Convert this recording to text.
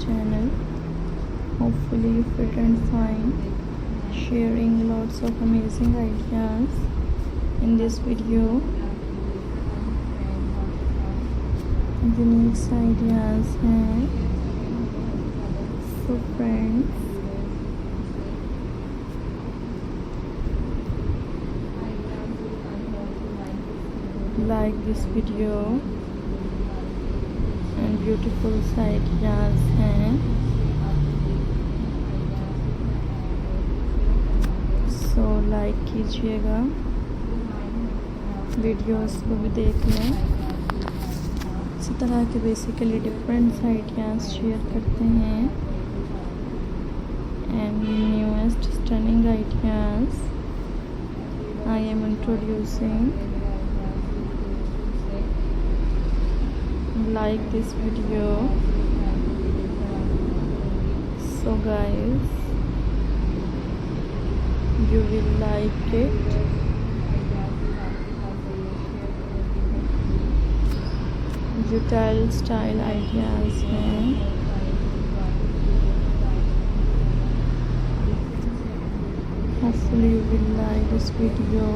channel. Hopefully you fit and fine, sharing lots of amazing ideas in this video. Unique ideas हैं. So friends, like this video and beautiful ideas हैं. So like कीजिएगा, videos को भी देख लें. इसी तरह के बेसिकली डिफरेंट आइडियाज़ शेयर करते हैं and newest stunning ideas I am introducing. Like this video. So guys, you will like it. Util style ideas हैं. Hopefully you will like this video.